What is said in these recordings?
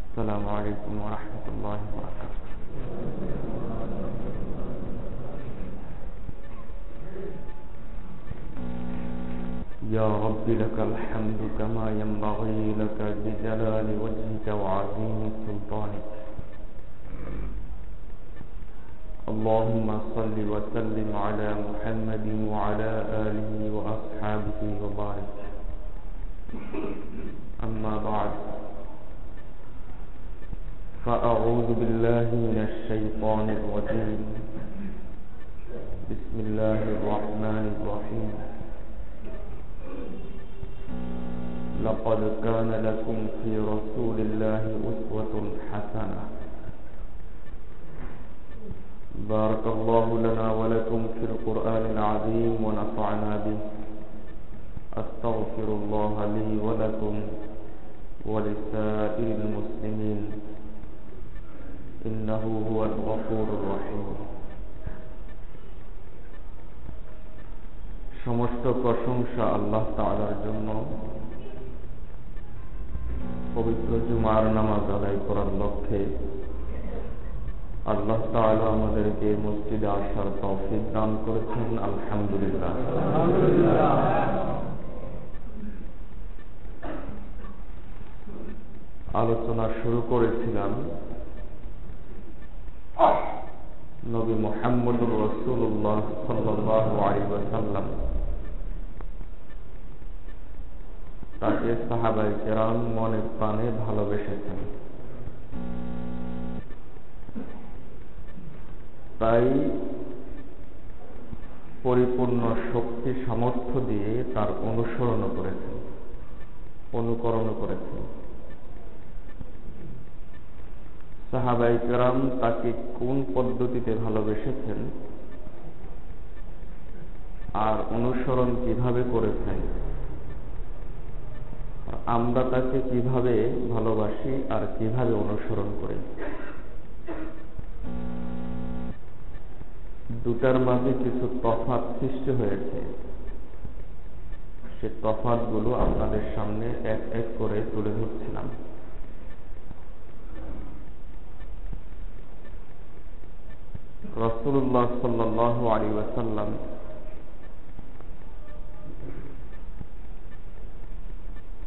السلام عليكم ورحمة الله وبركاته. يا رب لك الحمد كما ينبغي لك بجلال وجهك وعظيم سلطانك. اللهم صل وسلم على محمد وعلى آله وأصحابه وبارك. أما بعد، فأعوذ بالله من الشيطان الرجيم. بسم الله الرحمن الرحيم. لقد كان لكم في رسول الله أسوة حسنة. بارك الله لنا ولكم في القرآن العظيم ونفعنا به. أستغفر الله لي ولكم ولسائر المسلمين إنه هو الغفور الرحيم. সমস্ত প্রশংসা আল্লাহ তাআলার জন্য। পবিত্র জুমার নামাজ আদায় করার লক্ষ্যে আল্লাহ তাআলা আমাদেরকে মসজিদে আসার তৌফিক দান করেছেন। আলহামদুলিল্লাহ। আলোচনা শুরু করেছিলাম নবী মুহাম্মদুর রাসূলুল্লাহ সাল্লাল্লাহু আলাইহি ওয়াসাল্লাম তাকে সাহাবায়ে কেরাম মনে প্রাণে ভালোবেসেছেন। তাই পরিপূর্ণ শক্তি সামর্থ্য দিয়ে তার অনুসরণ করেছেন, অনুকরণ করেছেন। সাহাবায়ে কেরাম তাকে কোন পদ্ধতিতে ভালোবেসেছেন আর অনুসরণ কিভাবে করেছেন, আমরা তাকে কিভাবে ভালোবাসি আর কিভাবে অনুসরণ করি, দুটার মাঝে কিছু তফাৎ সৃষ্টি হয়েছে। সে তফাৎগুলো আপনাদের সামনে এক এক করে তুলে ধরছিলাম। রাসূলুল্লাহ সাল্লাল্লাহু আলাইহি ওয়াসাল্লাম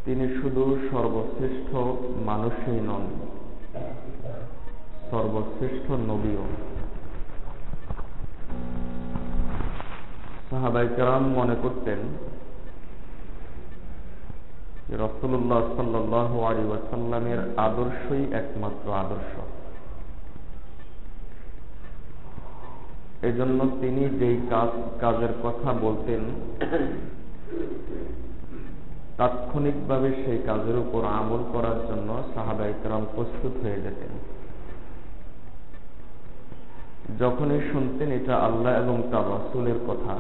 তিনি শুধু সর্বশ্রেষ্ঠ মানুষই নন, সর্বশ্রেষ্ঠ নবীও। সাহাবায়ে কেরাম মনে করতেন যে রাসূলুল্লাহ সাল্লাল্লাহু আলাইহি ওয়াসাল্লামের আদর্শই একমাত্র আদর্শ। এজন্য তিনি যেই কাজের কথা বলতেন তাৎক্ষণিকভাবে সেই কাজের উপর আমল করার জন্য সাহাবায়ে কেরাম প্রস্তুত হয়ে যেতেন। যখনই শুনতেন এটা আল্লাহ এবং তার রাসূলের কথা,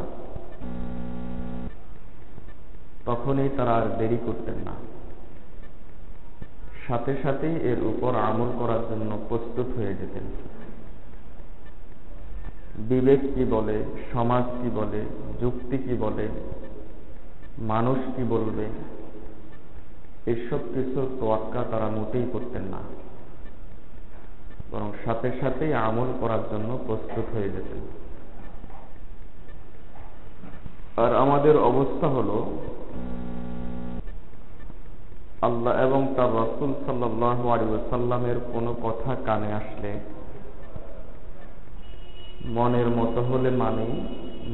তখনই তারা আর দেরি করতেন না, সাথে সাথেই এর উপর আমল করার জন্য প্রস্তুত হয়ে যেতেন। বিবেক কি বলে, সমাজ কি বলে, যুক্তি কি বলে, মানুষ কি বলবে, এসব কিছুর তোয়াক্কা তারা মোটেই করতেন না, বরং সাথে সাথেই আমল করার জন্য প্রস্তুত হয়ে যেতেন। আর আমাদের অবস্থা হলো, আল্লাহ এবং তার রাসূল সাল্লাল্লাহু আলাইহি ওয়াসাল্লামের কোনো কথা কানে আসলে মনের মতো হলে মানি,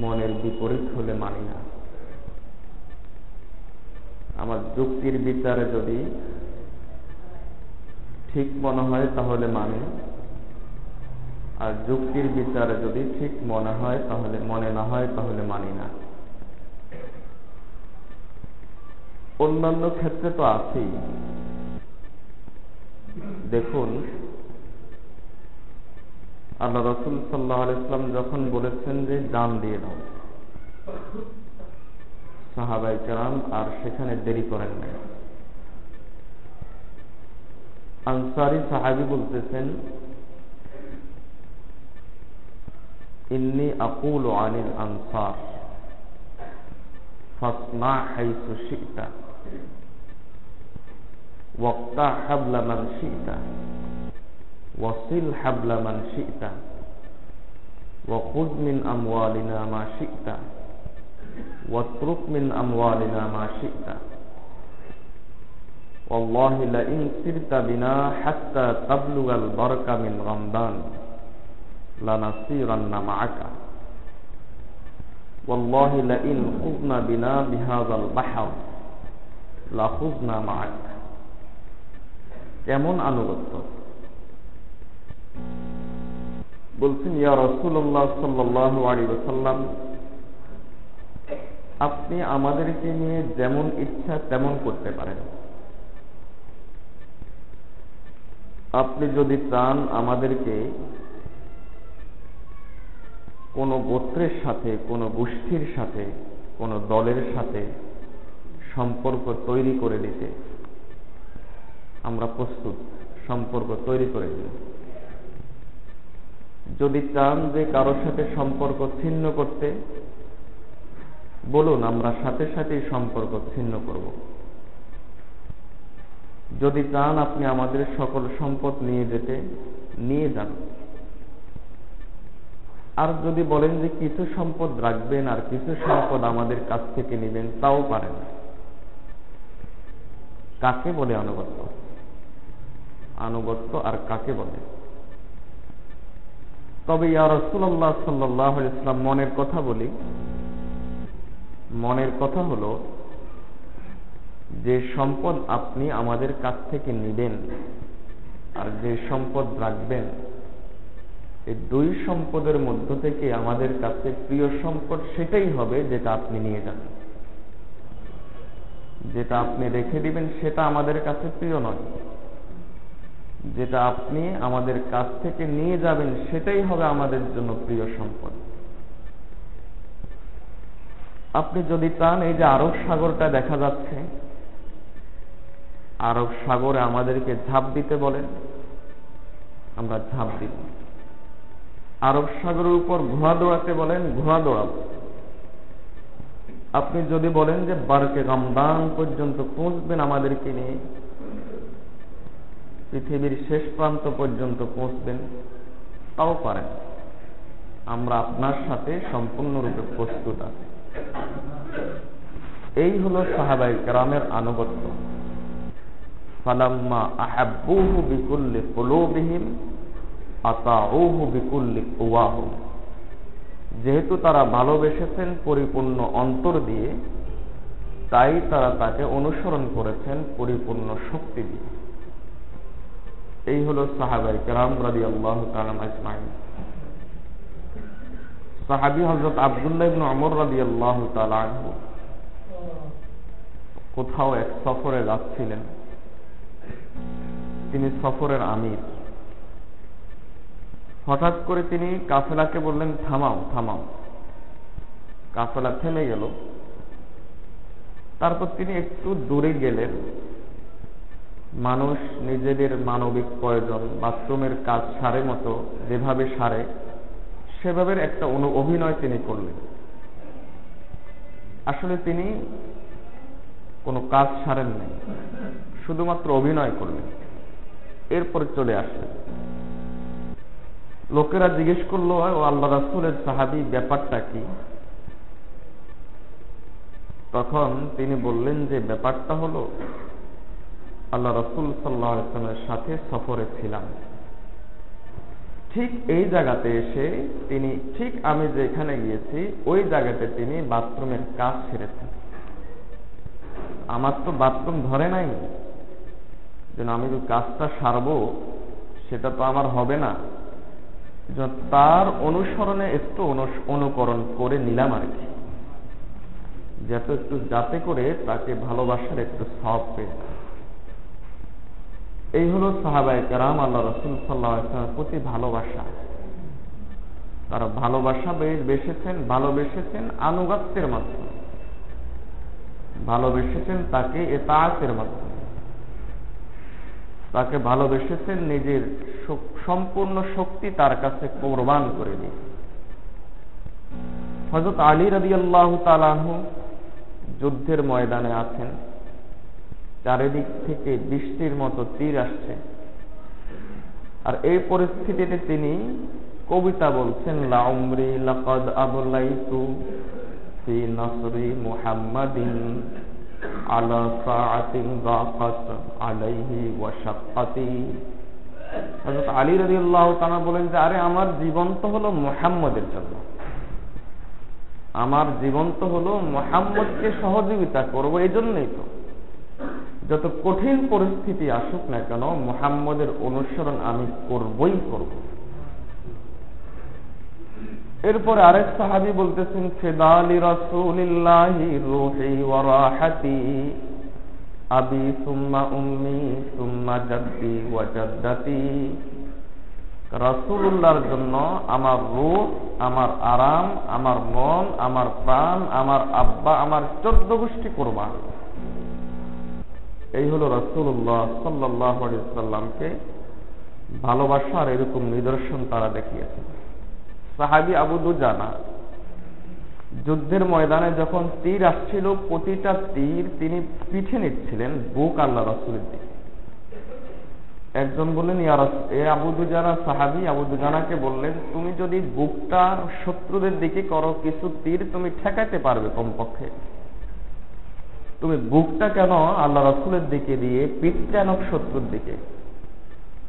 মনের বিপরীত হলে মানি না। আমার যুক্তির বিচারে যদি ঠিক মনে হয় তাহলে মানি, আর যুক্তির বিচারে যদি ঠিক মনে হয় তাহলে, মনে না হয় তাহলে মানি না। অন্যান্য ক্ষেত্রে তো আছেই। দেখুন, আল্লাহ রাসূল সাল্লাল্লাহু আলাইহি ওয়াসাল্লাম যখন বলেছেন যে জান দিয়ে দাও, সাহাবায়ে কেরাম আর সেখানে দেরি করেন নাই। আনসারী সাহাবী বলতেছেন, ইন্নী আকুলু আনিল আনসার ফাসনা হাইসু শি'তা ওয়াক্তা হাবলা মান শি'তা ওয়াসিল হাবলা মান শি'তা ওয়া খুয মিন আমওয়ালিনা মা শি'তা ওয়াতরুক মিন আমওয়ালিনা মা শি'তা ওয়াল্লাহি লা ইন সিরতা বিনা হাত্তা তাবলুগাল বারকা মিন রামদান লানাসিরান্না মা'আকা ওয়াল্লাহি লা ইন খুযনা বিনা বিহাযাল বাহর লা খুযনা মা'আকা। কেমন আনুগত্য! বলছেন, ইয়া রাসূলুল্লাহ সাল্লাল্লাহু আলাইহি ওয়াসাল্লাম, আপনি আমাদেরকে নিয়ে যেমন ইচ্ছা তেমন করতে পারেন। আপনি যদি চান আমাদেরকে কোনো গোত্রের সাথে, কোনো গোষ্ঠীর সাথে, কোনো দলের সাথে সম্পর্ক তৈরি করে দিতে, আমরা প্রস্তুত সম্পর্ক তৈরি করে দিই। যদি চান যে কারোর সাথে সম্পর্ক ছিন্ন করতে, বলুন, আমরা সাথে সাথেই সম্পর্ক ছিন্ন করব। যদি চান আপনি আমাদের সকল সম্পদ নিয়ে যেতে, নিয়ে যান। আর যদি বলেন যে কিছু সম্পদ রাখবেন আর কিছু সম্পদ আমাদের কাছ থেকে নেবেন, তাও পারেন। কাকে বলে আনুগত্য? আনুগত্য আর কাকে বলে? তবে ইয়া রাসূলুল্লাহ সাল্লাল্লাহু আলাইহি ওয়াসাল্লাম, মনের কথা বলি। মনের কথা হলো, যে সম্পদ আপনি আমাদের কাছ থেকে নেবেন আর যে সম্পদ রাখবেন, এই দুই সম্পদের মধ্য থেকে আমাদের কাছে প্রিয় সম্পদ সেটাই হবে যেটা আপনি নিয়ে যাবেন। যেটা আপনি রেখে দিবেন সেটা আমাদের কাছে প্রিয় নয়। যেটা আপনি আমাদের কাছ থেকে নিয়ে যাবেন সেটাই হবে আমাদের জন্য প্রিয় সম্পদ। আপনি যদি চান, এই যে আরব সাগরটা দেখা যাচ্ছে, আরব সাগরে আমাদেরকে ঝাঁপ দিতে বলেন, আমরা ঝাঁপ দিব। আরব সাগরের উপর ঘোড়া দৌড়াতে বলেন, ঘোড়া দৌড়াব। আপনি যদি বলেন যে বারকে রামদান পর্যন্ত পৌঁছবেন আমাদেরকে নিয়ে, পৃথিবীর শেষ প্রান্ত পর্যন্ত পৌঁছবেন, তাও পারেন। আমরা আপনার সাথে সম্পূর্ণরূপে প্রস্তুত আছি। এই হলো সাহাবায়ে কেরামের আনুগত্য। ফালাম্মা আহাব্বুহু বিকুল্লি কুলুবিহিম আতাউহু বিকুল্লি কুওয়াহুম। যেহেতু তারা ভালোবেসেছেন পরিপূর্ণ অন্তর দিয়ে, তাই তারা তাকে অনুসরণ করেছেন পরিপূর্ণ শক্তি দিয়ে। এই হলো সাহাবায়ে কেরাম রাদিয়াল্লাহু তাআলা আজমাইন। সাহাবী হযরত আব্দুল্লাহ ইবনে ওমর রাদিয়াল্লাহু তাআলা আনহু কোথাও এক সফরে যাচ্ছিলেন। তিনি সফরের আমির। হঠাৎ করে তিনি কাফেলাকে বললেন, থামাও থামাও। কাফেলা থেমে গেল। তারপর তিনি একটু দূরে গেলেন। মানুষ নিজেদের মানবিক প্রয়োজন, বাথরুমের কাজ সারে মতো যেভাবে সারে, সেভাবে একটা অভিনয় তিনি করলেন। আসলে তিনি কোনো কাজ সারেন নাই, শুধুমাত্র অভিনয় করলেন। এরপর চলে আসলেন। লোকেরা জিজ্ঞেস করলো, ও আল্লাহ রাসূলের সাহাবী, ব্যাপারটা কি? তখন তিনি বললেন যে ব্যাপারটা হলো, আল্লাহ রাসূল সাল্লাল্লাহু আলাইহি ওয়াসাল্লামের সাথে সফরে ছিলাম। ঠিক এই জায়গাতে এসে তিনি, ঠিক আমি যেখানে গিয়েছি ওই জায়গাতে তিনি বাথরুমের কাজ সেরেছেন। আমার তো বাথরুম ধরে নাই, যেন আমি যে কাজটা সারবো সেটা তো আমার হবে না। তার অনুসরণে একটু অনুকরণ করে নিলাম আর কি, যাতে করে তাকে ভালোবাসার একটু সওয়াব পেয়ে। এই হলো সাহাবায়ে কেরাম আল্লাহ রাসূল সাল্লাল্লাহু আলাইহি ওয়াসাল্লামের প্রতি ভালোবাসা। তারা ভালোবেসেছেন আনুগত্যের মাধ্যমে, ভালোবেসেছেন তাকে ইতাআতের মাধ্যমে, তাকে ভালোবেসেছেন নিজের সম্পূর্ণ শক্তি তার কাছে কোরবান করে দিয়ে। হযরত আলী রাদিয়াল্লাহু তাআলা আনহু যুদ্ধের ময়দানে আছেন। চারিদিক থেকে বৃষ্টির মতো তীর আসছে। আর এই পরিস্থিতিতে তিনি কবিতা বলছেন, লাউমরি লাকাদ আবলাইতু ফি নাসরি মুহাম্মাদিন আলা সাআতিন যাকাত আলাইহি ওয়া শাক্কাতি। হযরত আলী রাদিয়াল্লাহু তাআলা বলেন যে আরে আমার জীবন তো হলো মুহাম্মদের জন্য, আমার জীবন তো হলো মুহাম্মদকে সহযোগিতা করব, এই জন্যই তো যত কঠিন পরিস্থিতি আসুক না কেন মুহাম্মদের অনুসরণ আমি করবই করব। এরপরে আরেক সাহাবী বলতেছেন, ফিদালি রাসূলিল্লাহি রূহি ওয়া রাহাতি আবি সুম্মা উম্মি সুম্মা জাদ্দি ওয়া জাদ্দাতি। রাসূলুল্লাহর জন্য আমার রূহ, আমার আরাম, আমার মন, আমার প্রাণ, আমার আব্বা, আমার 14 গোষ্ঠী কুরবান। এই হলো রাসূলুল্লাহ সাল্লাল্লাহু আলাইহি ওয়াসাল্লামকে ভালোবাসার এরকম নিদর্শন তারা দেখিয়েছে। সাহাবী আবু দুজানা যুদ্ধের ময়দানে যখন তীর আসছিল, প্রতিটা তীর তিনি পিঠে নিচ্ছিলেন বুক আল্লাহ রাসূলের দিকে। একজন বললেন, ইয়া রাসূল, এ আবু দুজানা সাহাবী আবু দুজানাকে বললেন, তুমি যদি বুকটা শত্রুদের দিকে করো, কিছু তীর তুমি ঠেকাতে পারবে কমপক্ষে, তুমি বুকটা কেন আল্লাহ রাসূলের দিকে দিয়ে পিঠটা কেন শত্রুর দিকে?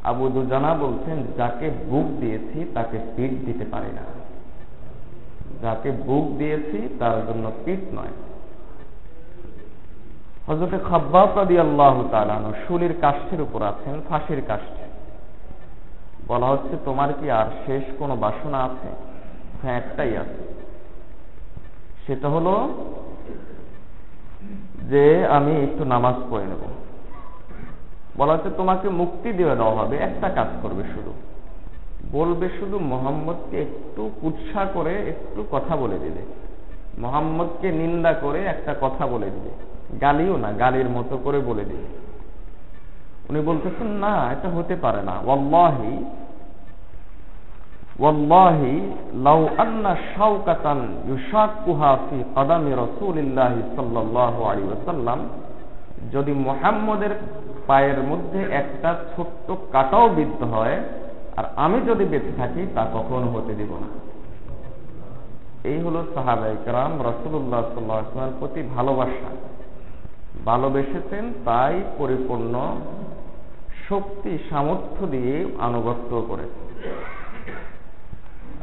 আবু দুজানা বলছেন, যাকে বুক দিয়েছি তাকে পিঠ দিতে পারি না, যাকে বুক দিয়েছি তার জন্য পিঠ নয়। হযরত খাব্বাব রাদিয়াল্লাহু তাআলা শুলির কাষ্ঠের উপর আছেন, ফাঁসির কাষ্ঠে। বলা হচ্ছে, তোমার কি আর শেষ কোনো বাসনা আছে? হ্যাঁ, একটাই আছে, সেটা হলো যে আমি একটু নামাজ পড়ে নেব। বলা হচ্ছে, তোমাকে মুক্তি দেওয়া হবে, একটা কাজ করবে, শুধু বলবে, শুধু মুহাম্মদকে একটু কুৎসা করে একটু কথা বলে দিবে, মুহাম্মদকে নিন্দা করে একটা কথা বলে দিবে, গালিও না, গালির মতো করে বলে দিবে। উনি বলতেছেন, না, এটা হতে পারে না। ওয়াল্লাহি ওয়াল্লাহি লাউ আন্না শাওকাতান ইউশাক্কুহা ফি কদামি রাসূলিল্লাহি সাল্লাল্লাহু আলাইহি ওয়াসাল্লাম, যদি মুহাম্মদের পায়ের মধ্যে একটা ছোট্ট কাঁটাও বিদ্ধ হয় আর আমি যদি বেঁচে থাকি, তা কখনো হতে দিব না। এই হলো সাহাবায়ে কেরাম রাসূলুল্লাহ সাল্লাল্লাহু আলাইহি ওয়াসাল্লামের প্রতি ভালোবাসা। ভালোবেসেছেন, তাই পরিপূর্ণ শক্তি সামর্থ্য দিয়ে আনুগত্য করেছেন।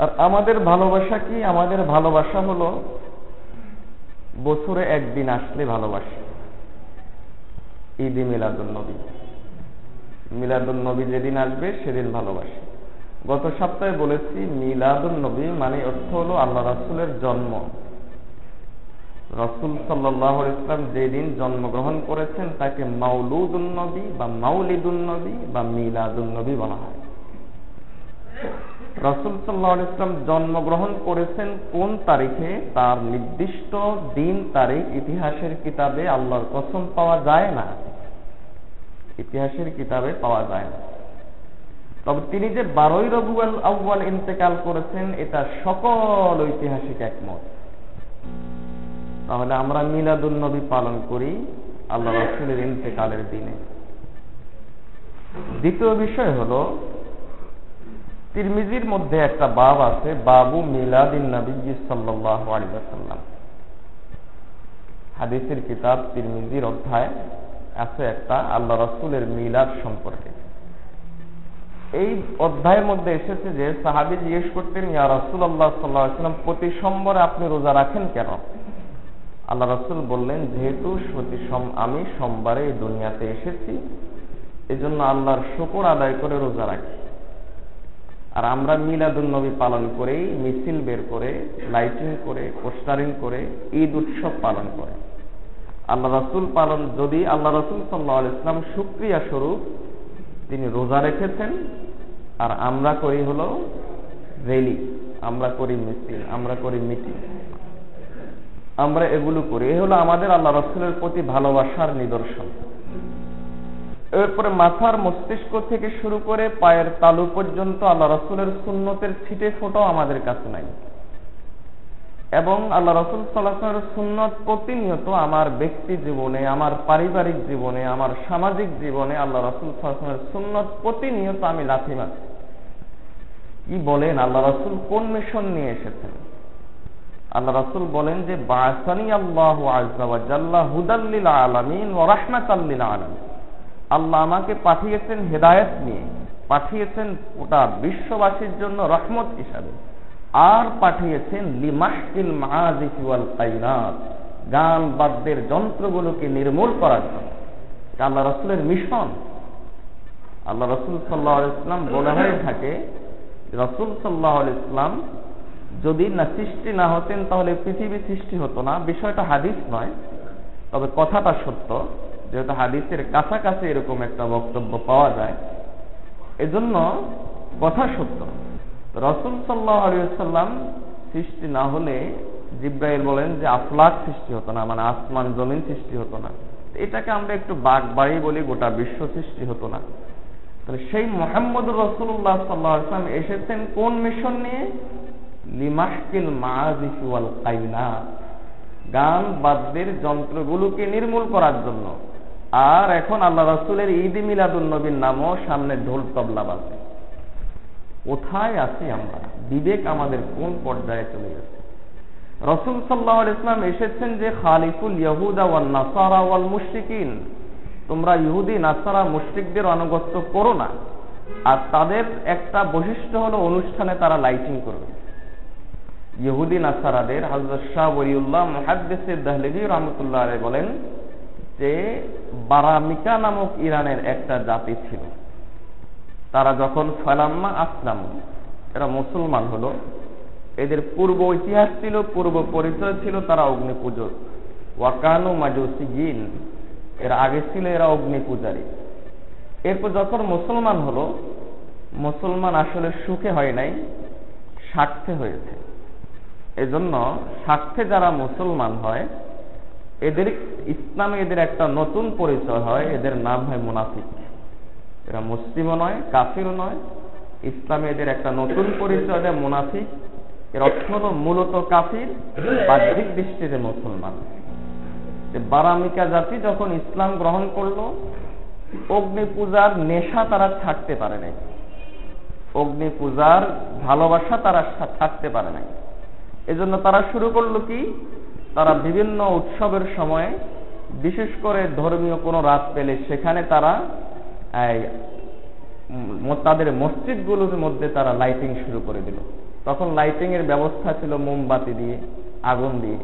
আর আমাদের ভালোবাসা কি? আমাদের ভালোবাসা হলো বছরে একদিন আসলে ভালোবাসি, ঈদে মিলাদুন নবী। মিলাদুন নবী যেদিন আসবে সেদিন ভালোবাসি। গত সপ্তাহে বলেছি, মিলাদুন নবী মানে অর্থ হলো আল্লাহ রাসূলের জন্ম। রাসূল সাল্লাল্লাহু আলাইহি ওয়াসাল্লাম যেদিন জন্মগ্রহণ করেছেন তাকে মাউলুদুন নবী বা মাউলিদুন নবী বা মিলাদুন নবী বলা হয়। রাসূল সাল্লাল্লাহু আলাইহি ওয়াসাল্লাম জন্মগ্রহণ করেছেন কোন তারিখে, তার নির্দিষ্ট দিন তারিখ ইতিহাসের কিতাবে আল্লাহর কসম পাওয়া যায় না, ইতিহাসের কিতাবে পাওয়া যায় না। তবে তিনি যে 12ই রবিউল আউয়াল ইন্তেকাল করেছেন, এটা সকল ঐতিহাসিক একমত। তাহলে আমরা মিলাদুন নবী পালন করি আল্লাহ রাসূলের ইন্তেকালের দিনে। দ্বিতীয় বিষয় হলো, তিরমিজির মধ্যে একটা বাব আছে, বাবু মিলাদিন নবী সাল্লাল্লাহু আলাইহি ওয়াসাল্লাম। হাদিসের কিতাব তিরমিজির অধ্যায় আছে একটা আল্লাহ রাসূলের মিলাদ সম্পর্কে। এই অধ্যায়ের মধ্যে এসেছে যে সাহাবী জিজ্ঞেস করতেন, ইয়া রাসূলুল্লাহ সাল্লাল্লাহু আলাইহি ওয়াসাল্লাম, প্রতি সোমবারে আপনি রোজা রাখেন কেন? আল্লাহ রাসূল বললেন, যেহেতু আমি সোমবারে এই দুনিয়াতে এসেছি, এজন্য আল্লাহর শুকর আদায় করে রোজা রাখি। আর আমরা মিলাদুন নবী পালন করেই মিছিল বের করে, লাইটিং করে, পোস্টারিং করে ঈদ উৎসব পালন করে। আল্লাহ রাসূল যদি আল্লাহ রাসূল সাল্লাল্লাহু আলাইহি ওয়াসাল্লাম শুকরিয়া স্বরূপ তিনি রোজা রেখেছেন, আর আমরা করি হলো র্যালি, আমরা করি মিছিল, আমরা করি মিটিং, আমরা এগুলো করি। এই হলো আমাদের আল্লাহ রাসূলের প্রতি ভালোবাসার নিদর্শন। এরপরে মাথার মস্তিষ্ক থেকে শুরু করে পায়ের তালু পর্যন্ত আল্লাহ রাসূলের সুন্নতের ছিটে ফোঁটাও আমাদের কাছে নাই। এবং আল্লাহ রাসূল সাল্লাল্লাহু আলাইহি ওয়াসাল্লামের সুন্নাত প্রতিনিয়ত আমার ব্যক্তি জীবনে, আমার পারিবারিক জীবনে, আমার সামাজিক জীবনে আল্লাহ রাসূল সাল্লাল্লাহু আলাইহি ওয়াসাল্লামের সুন্নাত প্রতিনিয়ত আমি লাথি মারছি। কি বলেন, আল্লাহ রাসূল কোন মিশন নিয়ে এসেছেন? আল্লাহ রাসূল বলেন যে বা'সানি আল্লাহু আযজা ওয়া জাল্লা হুদাল লিল আলামিন ওয়া রাহমাতাল লিল আলামিন। আল্লাহ আমাকে পাঠিয়েছেন হেদায়েত নিয়ে, পাঠিয়েছেন গোটা বিশ্ববাসীর জন্য রহমত হিসাবে, আর পাঠিয়েছেন লিমাহকিল মাআজিফ ওয়াল কায়নাত, গান বাদ্যের যন্ত্রগুলোকে নির্মূল করার জন্য। এটা আল্লাহ রাসূলের মিশন। আল্লাহ রাসূল সাল্লাল্লাহু আলাইহি ওয়াসাল্লাম বলা হয়ে থাকে, রাসূল সাল্লাল্লাহু আলাইহি ওয়াসাল্লাম যদি না সৃষ্টি না হতেন তাহলে পৃথিবী সৃষ্টি হতো না। বিষয়টা হাদিস নয়, তবে কথাটা সত্য, যেহেতু হাদিসের কাছাকাছি এরকম একটা বক্তব্য পাওয়া যায়, এজন্য কথা সত্য। রাসূল সাল্লাল্লাহু আলাইহি ওয়াসাল্লাম সৃষ্টি না হলে জিবরাইল বলেন যে আফলাক সৃষ্টি হতো না, মানে আসমান জমিন সৃষ্টি হতো না। এটাকে আমরা একটু বাড়ি বলি, গোটা বিশ্ব সৃষ্টি হতো না। তাহলে সেই মুহাম্মদুর রাসূলুল্লাহ সাল্লাল্লাহু আলাইহি ওয়াসাল্লাম এসেছেন কোন মিশন নিয়ে? লিমাহকিল মাআজিফ ওয়াল কায়নাত, গান বাদ্যের যন্ত্রগুলোকে নির্মূল করার জন্য। আর এখন আল্লাহ রাসূলের ঈদ মিলাদুন নবীর নামও সামনে ঢোল তবলা বাজে। কোথায় আছি আমরা? বিবেক আমাদের কোন পর্যায়ে চলে গেছে? রাসূল সাল্লাল্লাহু আলাইহি ওয়াসাল্লাম এসেছেন যে খালিফুল ইয়াহুদা ওয়ান নাসারা ওয়াল মুশরিকিন, তোমরা ইহুদি নাসারা মুশরিকদের আনুগত্য করো না। আর তাদের একটা বৈশিষ্ট্য হলো অনুষ্ঠানে তারা লাইটিং করবে। ইহুদি নাসারাদের হযরত শাহ ওলিউল্লাহ মুহাদ্দিস দেহলভী রাহমাতুল্লাহ আলাইহি বলেন যে বারামিকা নামক ইরানের একটা জাতি ছিল। তারা যখন ফালাম্মা আসলাম, এরা মুসলমান হলো, এদের পূর্ব ইতিহাস ছিল, পূর্ব পরিচয় ছিল তারা অগ্নি পূজক। ওয়াকানু মাজুসিয়িন, এর আগে ছিল এরা অগ্নি পূজারী। এরপর যখন মুসলমান হলো, মুসলমান আসলে সুখে হয় নাই, স্বার্থে হয়েছে। এজন্য স্বার্থে যারা মুসলমান হয়, এদের ইসলামে এদের একটা নতুন পরিচয় হয়, এদের নাম হয় মুনাফিক। এরা মুসলিমও নয়, কাফিরও নয়, ইসলামে এদের একটা নতুন পরিচয় দেয় মুনাফিক। এর অর্থ হলো মূলত কাফির, বাহ্যিক দৃষ্টিতে মুসলমান। বারামিকা জাতি যখন ইসলাম গ্রহণ করলো, অগ্নি পূজার নেশা তারা ছাড়তে পারে নাই, অগ্নি পূজার ভালোবাসা তারা ছাড়তে পারে নাই। এজন্য তারা শুরু করলো কি, তারা বিভিন্ন উৎসবের সময়, বিশেষ করে ধর্মীয় কোনো রাত পেলে সেখানে তারা তাদের মসজিদগুলোর মধ্যে তারা লাইটিং শুরু করে দিল। তখন লাইটিং এর ব্যবস্থা ছিল মোমবাতি দিয়ে, আগুন দিয়ে।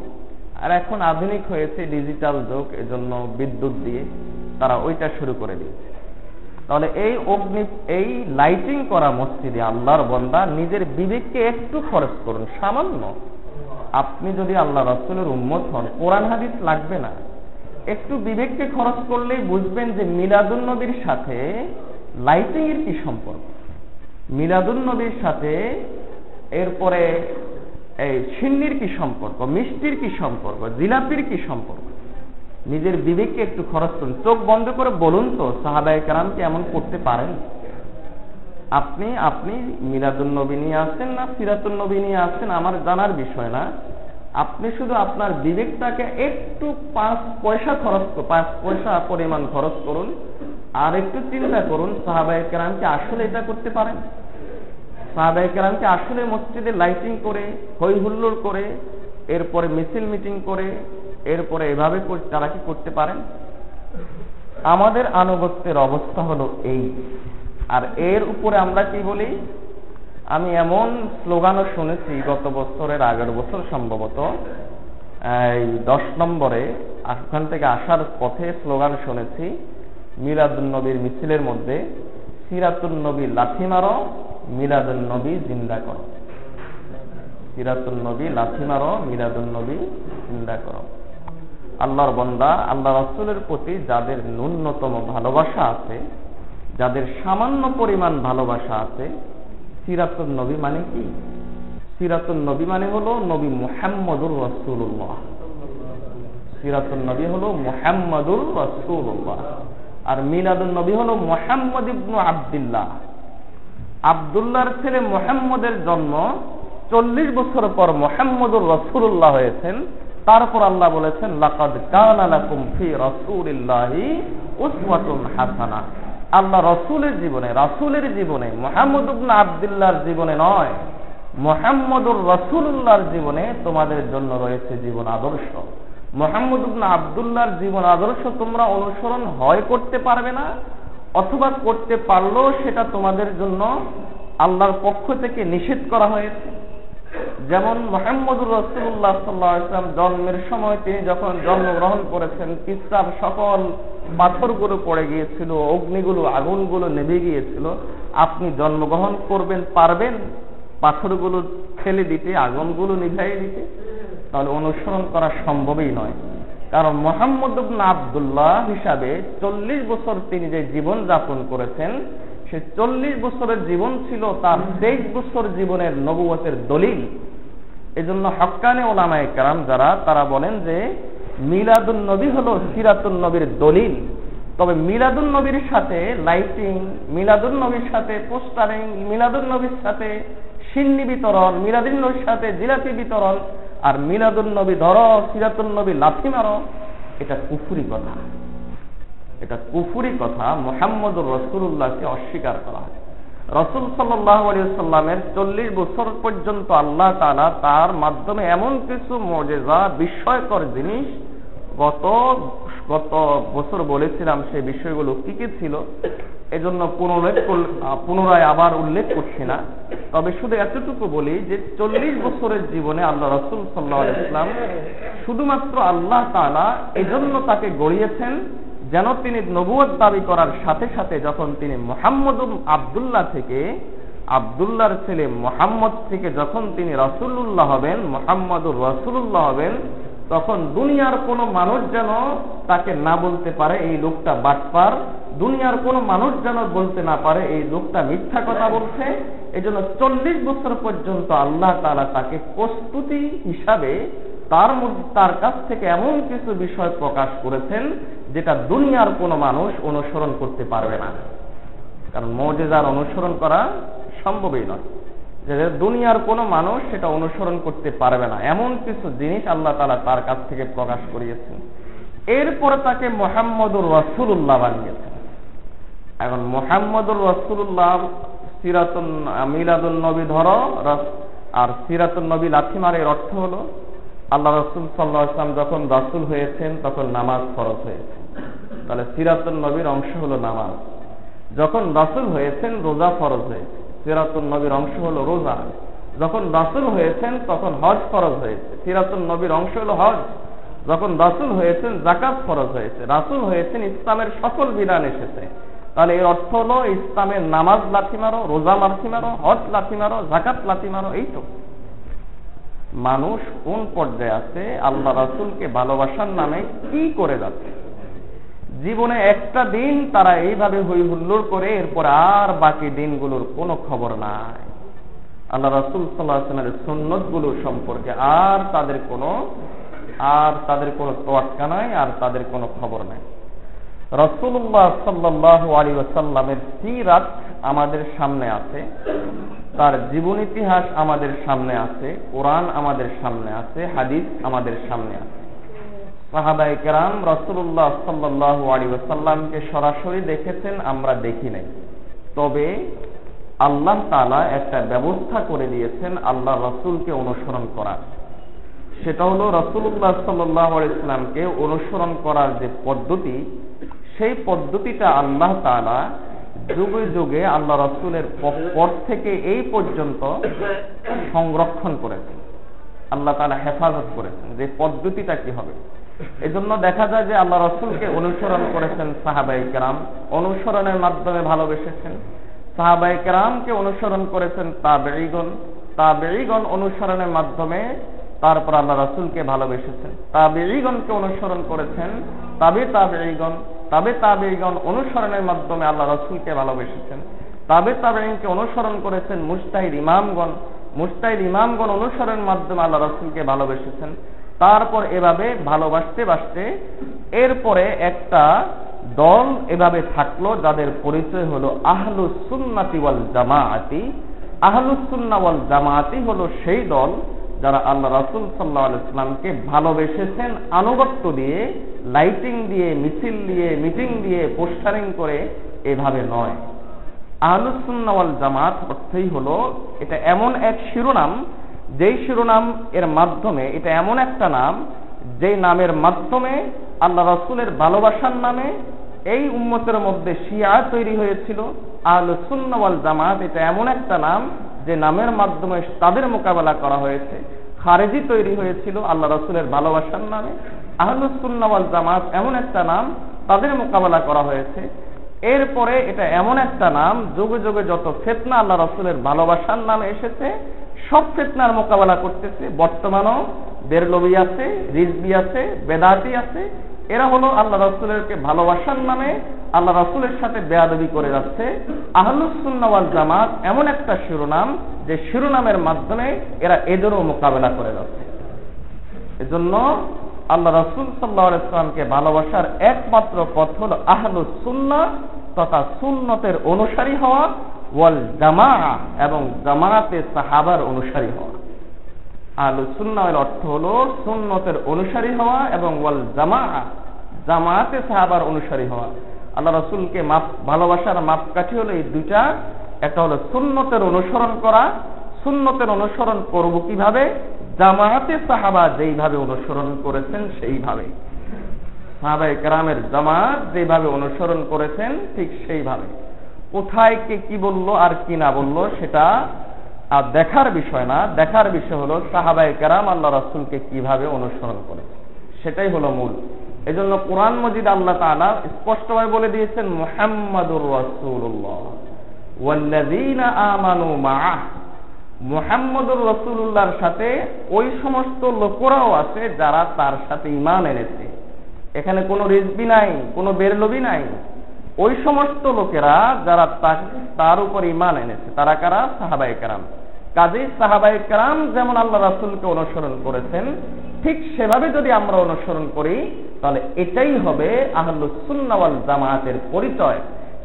আর এখন আধুনিক হয়েছে, ডিজিটাল যুগ, এজন্য বিদ্যুৎ দিয়ে তারা ওইটা শুরু করে দিয়েছে। তাহলে এই লাইটিং করা মসজিদে আল্লাহর বান্দা নিজের বিবেককে একটু খরচ করুন, সামান্য। আপনি যদি আল্লাহ রাসূলের উম্মত হন, কোরআন হাদিস লাগবে না, একটু বিবেককে খরচ করলেই বুঝবেন যে মিলাদুন নবীর সাথে লাইটিং এর কি সম্পর্ক, মিলাদুন নবীর সাথে এরপরে এই সিন্নির কি সম্পর্ক, মিষ্টির কি সম্পর্ক, জিলাপির কি সম্পর্ক। নিজের বিবেককে একটু খরচ করুন। চোখ বন্ধ করে বলুন তো, সাহাবায়ে কেরাম কি এমন করতে পারেন? আপনি মিলাদুন নবী নিয়ে আসছেন না সিরাতুন নবী নিয়ে আসছেন আমার জানার বিষয় না। আপনি শুধু আপনার বিবেকটাকে একটু 5 পয়সা পরিমাণ খরচ করুন, আর একটু চিন্তা করুন সাহাবায়ে কেরাম কি আসলে এটা করতে পারেন? সাহাবায়ে কেরাম কি আসলে মসজিদে লাইটিং করে, হই হুল্লোড় করে, এরপরে মিছিল মিটিং করে, এরপরে এভাবে তারা কি করতে পারেন? আমাদের আনুগত্যের অবস্থা হলো এই। আর এর উপরে আমরা কি বলি? আমি এমন স্লোগানও শুনেছি গত বছরের আগের বছর সম্ভবত, এই 10 নম্বরে ওখান থেকে আসার পথে স্লোগান শুনেছি মিলাদুন নবীর মিছিলের মধ্যে, সিরাতুন নবী লাথি মারো, মিলাদুন নবী জিন্দা করো। সিরাতুন নবী লাথি মারো, মিলাদুন নবী জিন্দা করো। আল্লাহর বান্দা, আল্লাহ রাসূলের প্রতি যাদের ন্যূনতম ভালোবাসা আছে, যাদের সামান্য পরিমাণ ভালোবাসা আছে, সিরাতুন নবী মানে কি? সিরাতুন নবী মানে হলো নবী মুহাম্মদুর রাসূলুল্লাহ। সিরাতুন নবী হলো মুহাম্মদুর রাসূলুল্লাহ, আর মিলাদুন নবী হলো মুহাম্মদ ইবনে আব্দুল্লাহ। আব্দুল্লাহর ছেলে মুহাম্মদের জন্ম, 40 বছর পর মুহাম্মদুর রাসূলুল্লাহ হয়েছেন, তারপর আল্লাহ বলেছেন লাকাদ কানা লাকুম ফি রাসূলিল্লাহি উসওয়াতুন হাসানা। আল্লাহ রাসূলের জীবনে মুহাম্মদ ইবনে আব্দুল্লাহর জীবনে নয়, মুহাম্মদুর রাসূলুল্লাহর জীবনে তোমাদের জন্য রয়েছে জীবন আদর্শ। মুহাম্মদ ইবনে আব্দুল্লাহর জীবন আদর্শ তোমরা অনুসরণ হয় করতে পারবে না, অথবা করতে পারলেও সেটা তোমাদের জন্য আল্লাহর পক্ষ থেকে নিষেধ করা হয়েছে। যেমন মুহাম্মদুর রাসূলুল্লাহ সাল্লাল্লাহু আলাইহি ওয়াসাল্লাম জন্মের সময় তিনি যখন জন্মগ্রহণ করেছেন, কিসরার সকল পাথরগুলো পড়ে গিয়েছিল, অগ্নিগুলো আগুনগুলো নিভে গিয়েছিল। আপনি জন্মগ্রহণ করবেন, পারবেন পাথরগুলো ফেলে দিতে, আগুনগুলো নিভাইয়ে দিতে? তাহলে অনুসরণ করা সম্ভবই নয়। কারণ মুহাম্মদ ইবনে আব্দুল্লাহ হিসাবে 40 বছর তিনি যে জীবন যাপন করেছেন, সে 40 বছরের জীবন ছিল তার 23 বছর জীবনের নবুয়তের দলিল। এজন্য হক্কানি উলামায়ে কেরাম যারা, তারা বলেন যে মিলাদুন নবী হলো সিরাতুন নবীর দলিল। তবে মিলাদুন নবীর সাথে লাইটিং, মিলাদুন নবীর সাথে পোস্টারিং, মিলাদুন নবীর সাথে সিন্নি বিতরণ, মিলাদুন নবীর সাথে জিলাপি বিতরণ, আর মিলাদুন নবী ধরো, সিরাতুন নবী লাথি মারো, এটা কুফরি কথা। এটা কুফরি কথা। মুহাম্মদুর রাসূলুল্লাহকে অস্বীকার করা হয়। রাসূল সাল্লাল্লাহু আলাইহি ওয়াসাল্লামের 40 বছর পর্যন্ত আল্লাহ তাআলা তার মাধ্যমে এমন কিছু মুজিজা, বিস্ময়কর জিনিস গত বছর বলেছিলাম, সেই বিষয়গুলো কি কি ছিল, এজন্য পুনরায় আবার উল্লেখ করছি না। তবে শুধু এতটুকু বলি যে 40 বছরের জীবনে আল্লাহ রাসূল সাল্লাল্লাহু আলাইহি ওয়াসাল্লাম শুধুমাত্র আল্লাহ তাআলা এজন্য তাকে গড়িয়েছেন যেন তিনি নবুয়ত দাবি করার সাথে সাথে যখন তিনি মুহাম্মদ আব্দুল্লাহ থেকে, আব্দুল্লাহর ছেলে মুহাম্মদ থেকে যখন তিনি রাসূলুল্লাহ হবেন, মুহাম্মদুর রাসূলুল্লাহ হবেন, তখন দুনিয়ার কোনো মানুষ যেন তাকে না বলতে পারে এই লোকটা বাটপার, দুনিয়ার কোনো মানুষ যেন বলতে না পারে এই লোকটা মিথ্যা কথা বলছে। এজন্য 40 বছর পর্যন্ত আল্লাহ তাআলা তাকে প্রস্তুতি হিসাবে তার কাছ থেকে এমন কিছু বিষয় প্রকাশ করেছেন যেটা দুনিয়ার কোনো মানুষ অনুসরণ করতে পারবে না। কারণ মুজিজার অনুসরণ করা সম্ভবই নয়, যে দুনিয়ার কোনো মানুষ সেটা অনুসরণ করতে পারবে না, এমন কিছু জিনিস আল্লাহ তাআলা তার কাছ থেকে প্রকাশ করিয়েছেন। এরপরে তাকে মুহাম্মদুর রাসূলুল্লাহ বানিয়েছেন। এখন মুহাম্মদুর রাসূলুল্লাহ সিরাতুন মিলাদুন নবী ধরো আর সিরাতুন নবী লাথি মারে, এর অর্থ হলো আল্লাহ রাসূল সাল্লাল্লাহু আলাইহি ওয়াসাল্লাম যখন রাসূল হয়েছেন তখন নামাজ ফরজ হয়েছে। তাহলে সিরাতুন নবীর অংশ হলো নামাজ। যখন রাসূল হয়েছেন রোজা ফরজ হয়েছে, সিরাতুন নবীর অংশ হলো রোজা। যখন রাসূল হয়েছেন তখন হজ ফরজ হয়েছে, সিরাতুন নবীর অংশ হলো হজ। যখন রাসূল হয়েছেন যাকাত ফরজ হয়েছে, রাসূল হয়েছেন ইসলামের সকল বিধান এসেছে। তাহলে এর অর্থ হলো ইসলামের নামাজ লাথি মারো, রোজা লাথি মারো, হজ লাথি মারো, যাকাত লাথি মারো। এই তো মানুষ কোন পর্যায়ে আছে, আল্লাহ রাসূলকে ভালোবাসার নামে কি করে যাচ্ছে। জীবনে একটা দিন তারা এইভাবে হই হুল্লোড় করে, এরপর আর বাকি দিনগুলোর কোনো খবর নাই। আল্লাহ রাসূল সাল্লাল্লাহু আলাইহি ওয়াসাল্লামের সুন্নতগুলো সম্পর্কে আর তাদের কোনো তোয়াক্কা নাই, আর তাদের কোনো খবর নাই। রাসূলুল্লাহ সাল্লাল্লাহু আলাইহি ওয়াসাল্লামের সিরাত আমাদের সামনে আছে, তার জীবন ইতিহাস আমাদের সামনে আছে, কোরআন আমাদের সামনে আছে, হাদিস আমাদের সামনে আছে। সাহাবায়ে কেরাম রাসূলুল্লাহ সাল্লাল্লাহু আলাইহি ওয়াসাল্লামকে সরাসরি দেখেছেন, আমরা দেখি নাই। তবে আল্লাহ তাআলা একটা ব্যবস্থা করে দিয়েছেন আল্লাহ রাসূলকে অনুসরণ করার। সেটা হলো রাসূলুল্লাহ সাল্লাল্লাহু আলাইহি ওয়াসাল্লামকে অনুসরণ করার যে পদ্ধতি, সেই পদ্ধতিটা আল্লাহ তাআলা যুগে যুগে আল্লাহ রাসূলের পর থেকে এই পর্যন্ত সংরক্ষণ করেছেন, আল্লাহ তাআলা হেফাজত করেছেন যে পদ্ধতিটা কি হবে। এজন্য দেখা যায় যে আল্লাহ রাসূলকে অনুসরণ করেছেন সাহাবায়ে কেরাম, অনুসরণের মাধ্যমে ভালোবেসেছেন। সাহাবায়ে কেরামকে অনুসরণ করেছেন তাবেঈগণ, তাবেঈগণ অনুসরণের মাধ্যমে তারপর আল্লাহ রাসূলকে ভালোবেসেছেন। তাবেঈগণকে অনুসরণ করেছেন তাবেঈগণ, তাবেঈগণ অনুসরণের মাধ্যমে আল্লাহ রাসূলকে ভালোবেসেছেন। তাবেঈনকে অনুসরণ করেছেন মুজতাহিদ ইমামগণ, মুজতাহিদ ইমামগণ অনুসরণের মাধ্যমে আল্লাহ রাসূলকে ভালোবেসেছেন। তারপর এভাবে ভালোবাসতে বাসতে এরপরে একটা দল এভাবে থাকলো যাদের পরিচয় হলো আহলুস সুন্নাতি ওয়াল জামাআতি। আহলুস সুন্নাহ ওয়াল জামাতই হলো সেই দল যারা আল্লাহ রাসূল সাল্লাল্লাহু আলাইহি ওয়াসাল্লামকে ভালোবেসেছেন আনুগত্য দিয়ে, লাইটিং দিয়ে, মিছিল দিয়ে, মিটিং দিয়ে, পোস্টারিং করে, এভাবে নয়। আহলুস সুন্নাহ ওয়াল জামাত অর্থই হলো, এটা এমন এক শিরোনাম, যেই শিরোনাম এর মাধ্যমে, এটা এমন একটা নাম যেই নামের মাধ্যমে আল্লাহ রাসূলের ভালোবাসার নামে এই উম্মতের মধ্যে শিয়া তৈরি হয়েছিল। আহলুস সুন্নাহ ওয়াল জামাত এটা এমন একটা নাম যে নামের মাধ্যমে তাদের মোকাবেলা করা হয়েছে। খারেজি তৈরি হয়েছিল আল্লাহ রাসূলের ভালোবাসার নামে। আহলুস সুন্নাহ ওয়াল জামাত এমন একটা নাম, তাদের মোকাবেলা করা হয়েছে। এরপরে এটা এমন একটা নাম, যুগে যুগে যত ফিতনা আল্লাহ রাসূলের ভালোবাসার নামে এসেছে, সব ফিতনার মোকাবেলা করতেছে। বর্তমানেও বেরলভী আছে, রিজভী আছে, বেদাতি আছে, এরা হলো আল্লাহ রাসূলেরকে ভালোবাসার নামে আল্লাহ রাসূলের সাথে বেয়াদবি করে যাচ্ছে। আহলুস সুন্নাহ ওয়াল জামাত এমন একটা শিরোনাম যে শিরোনামের মাধ্যমে এরা এদেরও মোকাবেলা করে যাচ্ছে। এজন্য আল্লাহ রাসূল সাল্লাল্লাহু আলাইহি ওয়াসাল্লামকে ভালোবাসার একমাত্র পথ হলো আহলুস সুন্নাহ তথা সুন্নতের অনুসারী হওয়া, ওয়াল জামাআহ এবং জামাতে সাহাবার অনুসারী হওয়া। আহলুস সুন্নাহের অর্থ হলো সুন্নতের অনুসারী হওয়া এবং ওয়াল জামাআহ জামাতে সাহাবার অনুসারী হওয়া। আল্লাহ রাসূলকে ভালোবাসার মাপকাঠি হলো এই দুইটা। একটা হলো সুন্নতের অনুসরণ করা। সুন্নতের অনুসরণ করব কিভাবে? জামাতে সাহাবা যেইভাবে অনুসরণ করেছেন সেইভাবে, সাহাবায়ে কেরামের জামাত যেভাবে অনুসরণ করেছেন ঠিক সেইভাবে। কোথায় কে কি বলল আর কি না বলল সেটা আর দেখার বিষয় না। দেখার বিষয় হলো সাহাবায়ে কেরাম আল্লাহ রাসূলকে কিভাবে অনুসরণ করেছে, সেটাই হলো মূল। এজন্য কোরআন মজিদ আল্লাহ তাআলা স্পষ্টভাবে বলে দিয়েছেন, মুহাম্মাদুর রাসূলুল্লাহ ওয়াল্লাযীনা আমানু মাআহ। মুহাম্মদুর রাসূলুল্লাহর সাথে ওই সমস্ত লোকেরাও আছে যারা তার সাথে ঈমান এনেছে। এখানে কোনো রিজভী নাই, কোনো বেরলভী নাই। ওই সমস্ত লোকেরা যারা তার উপর ঈমান এনেছে, তারা কারা? সাহাবায়ে কেরাম। কাজেই সাহাবায়ে কেরাম যেমন আল্লাহ রাসূলকে অনুসরণ করেছেন, ঠিক সেভাবে যদি আমরা অনুসরণ করি তাহলে এটাই হবে আহলুস সুন্নাহ ওয়াল জামাতের পরিচয়।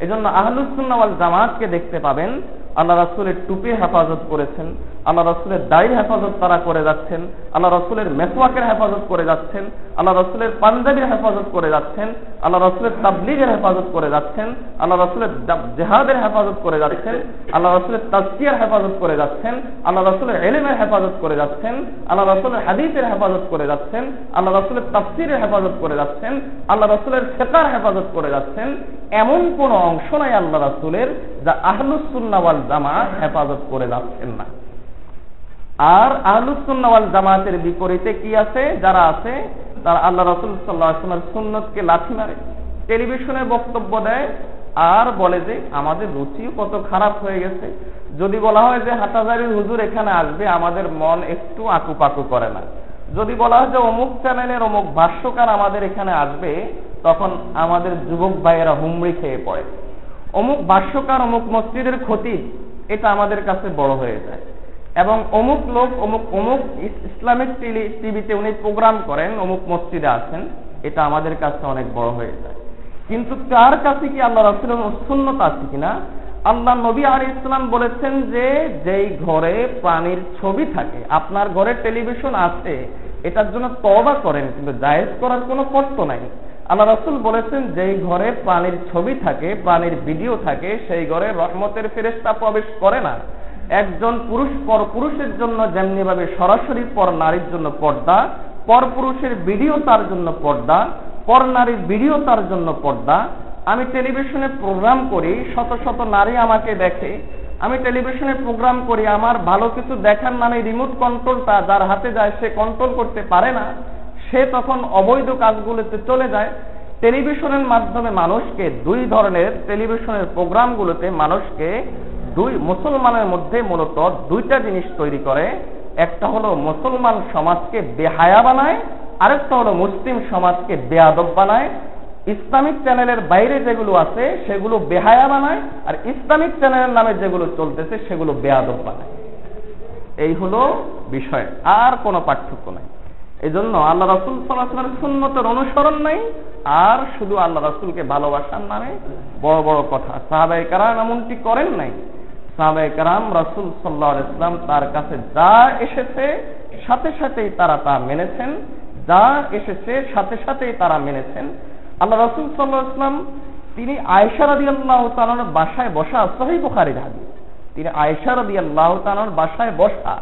এজন্য আহলুস সুন্নাহ ওয়াল জামাতকে দেখতে পাবেন আল্লাহ রাসূলের টুপির হেফাজত করেছেন, আল্লাহ রাসূলের দাড়ির হেফাজত তারা করে যাচ্ছেন, আল্লাহ রাসূলের মেসওয়াকের হেফাজত করে যাচ্ছেন, আল্লাহ রাসূলের পাঞ্জাবির হেফাজত করে যাচ্ছেন, আল্লাহ রাসূলের তাবলীগের হেফাজত করে যাচ্ছেন, আল্লাহ রাসূলের জিহাদের হেফাজত করে যাচ্ছেন, আল্লাহ রাসূলের তাজকিয়ার হেফাজত করে যাচ্ছেন, আল্লাহ রাসূলের ইলমের হেফাজত করে যাচ্ছেন, আল্লাহ রাসূলের হাদিসের হেফাজত করে যাচ্ছেন, আল্লাহ রাসূলের তাফসীরের হেফাজত করে যাচ্ছেন, আল্লাহ রাসূলের ফিকহের হেফাজত করে যাচ্ছেন। এমন কোন অংশ নাই আল্লাহ রাসূলের যা আহলুস সুন্নাহ ওয়াল জামাত হেফাজত করে যাচ্ছেন না। আর আহলুস সুন্নাহ ওয়াল জামাতের বিপরীতে কি আছে? যারা আছে তারা আল্লাহ রাসূল সাল্লাল্লাহু আলাইহি ওয়াসাল্লামের সুন্নতকে লাথি মারে, টেলিভিশনে বক্তব্য দেয় আর বলে যে আমাদের রুচিও কত খারাপ হয়ে গেছে। যদি বলা হয় যে হাটাজারির হুজুর এখানে আসবে, আমাদের মন একটু আকুপাকু করে না। যদি বলা হয় যে অমুক চ্যানেলের অমুক ভাষ্যকার আমাদের এখানে আসবে, তখন আমাদের যুবক ভাইয়েরা হুমড়ি খেয়ে পড়ে। অমুক ভাষ্যকার অমুক মসজিদের খতিব, এটা আমাদের কাছে বড় হয়ে যায়। এবং অমুক লোক অমুক অমুক ইসলামিক টিভিতে উনি প্রোগ্রাম করেন, অমুক মসজিদে আছেন, এটা আমাদের কাছে অনেক বড় হয়ে যায়। কিন্তু তার কাছে কি আল্লাহ রাসূলের সুন্নাত আছে কিনা? আল্লাহ নবী আলাইহিস সালাম বলেছেন যে যেই ঘরে প্রাণীর ছবি থাকে, আপনার ঘরে টেলিভিশন আছে, এটার জন্য তওবা করেন, কিন্তু জায়েজ করার কোনো শর্ত নাই। আল্লাহ রাসূল বলেছেন যেই ঘরে প্রাণীর ছবি থাকে, প্রাণীর ভিডিও থাকে, সেই ঘরে রহমতের ফেরেশতা প্রবেশ করে না। একজন পুরুষ পর পুরুষের জন্য যেমনি ভাবে সরাসরি পর নারীর জন্য পর্দা, পর পুরুষের ভিডিও তার জন্য পর্দা, পর নারীর ভিডিও তার জন্য পর্দা। আমি টেলিভিশনে প্রোগ্রাম করি, শত শত নারী আমাকে দেখে। আমি টেলিভিশনে প্রোগ্রাম করি, আমার ভালো কিছু দেখার নামে রিমোট কন্ট্রোলটা যার হাতে যায় সে কন্ট্রোল করতে পারে না, সে তখন অবৈধ কাজগুলোতে চলে যায়। টেলিভিশনের মাধ্যমে মানুষকে দুই ধরনের টেলিভিশনের প্রোগ্রামগুলোতে মানুষকে মুসলমানের মধ্যে মূলত দুইটা জিনিস তৈরি করে। একটা হলো মুসলমান সমাজকে বেহায়া বানায়, আরেকটা হলো মুসলিম সমাজকে বেয়াদব বানায়। ইসলামিক চ্যানেলের বাইরে যেগুলো আছে সেগুলো বেহায়া বানায়, আর ইসলামিক চ্যানেলের নামে যেগুলো চলতেছে সেগুলো বেয়াদব বানায়। এই হলো বিষয়, আর কোনো পার্থক্য নাই। এই জন্য আল্লাহ রাসূল সাল্লাল্লাহু আলাইহি ওয়াসাল্লামের সুন্নতের অনুসরণ নাই, আর শুধু আল্লাহ রাসূলকে ভালোবাসার নামে বড় বড় কথা। সাহাবায়ে কেরাম এমনটি করেন নাই। সাহাবায়ে কেরাম রাসূল সাল্লাল্লাহু আলাইহি ওয়াসাল্লাম তার কাছে যা এসেছে সাথে সাথেই তারা তা মেনেছেন, যা এসেছে সাথে সাথেই তারা মেনেছেন। আল্লাহ রাসূল সাল্লাল্লাহু আলাইহি ওয়াসাল্লাম তিনি আয়েশা রাদিয়াল্লাহু তাআলার বাসায় বসা, সহিহ বুখারীর হাদিস, তিনি আয়েশা রাদিয়াল্লাহু তাআলার বাসায় বসা,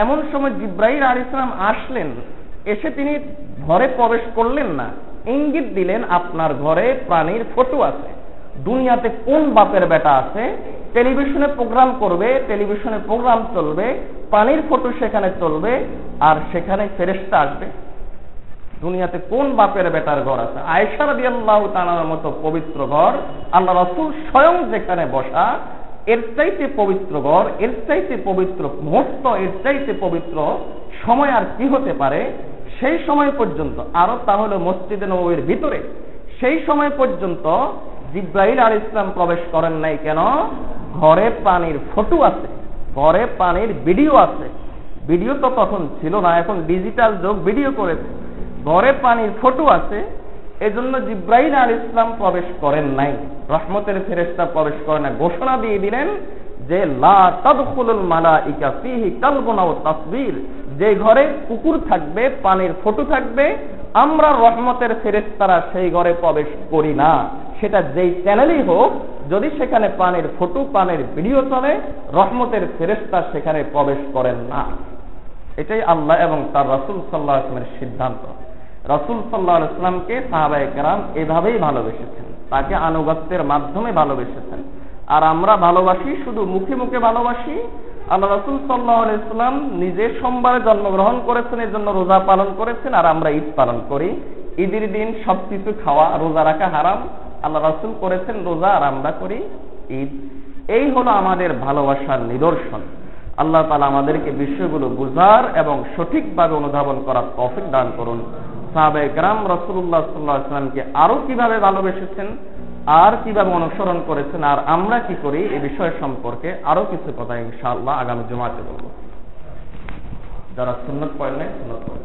এমন সময় জিবরাইল আলাইহিস সালাম আসলেন, এসে তিনি ঘরে প্রবেশ করলেন না, ইঙ্গিত দিলেন আপনার ঘরে প্রাণীর ফটো আছে। দুনিয়াতে কোন বাপের বেটা আছে টেলিভিশনে প্রোগ্রাম করবে, টেলিভিশনে প্রোগ্রাম চলবে, প্রাণীর ফটো সেখানে চলবে, আর সেখানে ফেরেশতা আসবে? দুনিয়াতে কোন বাপের বেটার ঘর আছে? আয়েশা রাদিয়াল্লাহু তাআলার মতো পবিত্র ঘর, আল্লাহ রাসূল স্বয়ং যেখানে বসা, এর চাইতে পবিত্র ঘর, এর চাইতে পবিত্র মুহূর্ত, এর চাইতে পবিত্র সময় আর কি হতে পারে? সেই সময় পর্যন্ত, আরো তাহলে মসজিদে নববীর ভিতরে, সেই সময় পর্যন্ত জিবরাইল আলাইহিস সালাম প্রবেশ করেন নাই। কেন? ঘরে পানির ফটো আছে, ঘরে পানির ভিডিও আছে। ভিডিও তো তখন ছিল না, এখন ডিজিটাল যুগ, ভিডিও করেছে, ঘরে পানির ফটো আছে, এজন্য জিবরাইল আলাইহিস সালাম প্রবেশ করেন নাই, রহমতের ফেরেশতা প্রবেশ করেন না। ঘোষণা দিয়ে দিলেন যে লা তাদখুলুল মালাইকা ফীহি কালবুন আও তাসবীর, যে ঘরে কুকুর থাকবে, পানির ফটো থাকবে, আমরা রহমতের ফেরেশতারা সেই ঘরে প্রবেশ করি না। সেটা যেই চ্যানেলই হোক, যদি সেখানে পানির ফটো, পানির ভিডিও চলে, রহমতের ফেরেশতা সেখানে প্রবেশ করেন না। এটাই আল্লাহ এবং তার রাসূল সাল্লাল্লাহু আলাইহি ওয়াসাল্লামের সিদ্ধান্ত। রাসূল সাল্লাল্লাহু আলাইহি ওয়াসাল্লামকে সাহাবায়ে কেরাম এভাবেই ভালোবেসেছেন, তাকে আনুগত্যের মাধ্যমে ভালোবেসেছেন। আর আমরা ভালোবাসি শুধু মুখে মুখে ভালোবাসি। আল্লাহ রাসূল সাল্লাল্লাহু আলাইহি ওয়াসাল্লাম নিজে সোমবারে জন্মগ্রহণ করেছেন, এর জন্য রোজা পালন করেছেন, আর আমরা ঈদ পালন করি। ঈদের দিন সবকিছু খাওয়া, রোজা রাখা হারাম, আল্লাহ রাসূল করেছেন রোজা, আর আমরা করি ঈদ। এই হলো আমাদের ভালোবাসার নিদর্শন। আল্লাহ তাআলা আমাদেরকে বিষয়গুলো বুঝার এবং সঠিকভাবে অনুধাবন করার তৌফিক দান করুন। সাহাবায়ে কেরাম রাসূলুল্লাহ সাল্লাল্লাহু আলাইহি ওয়াসাল্লামকে আরো কিভাবে ভালোবেসেছেন, আর কিভাবে অনুসরণ করেছেন, আর আমরা কি করি, এই বিষয় সম্পর্কে আরো কিছু কথা ইনশাআল্লাহ আগামী জুমাতে বলবো। যারা সুন্নাত পড়েন নাই সুন্নাত পড়েন।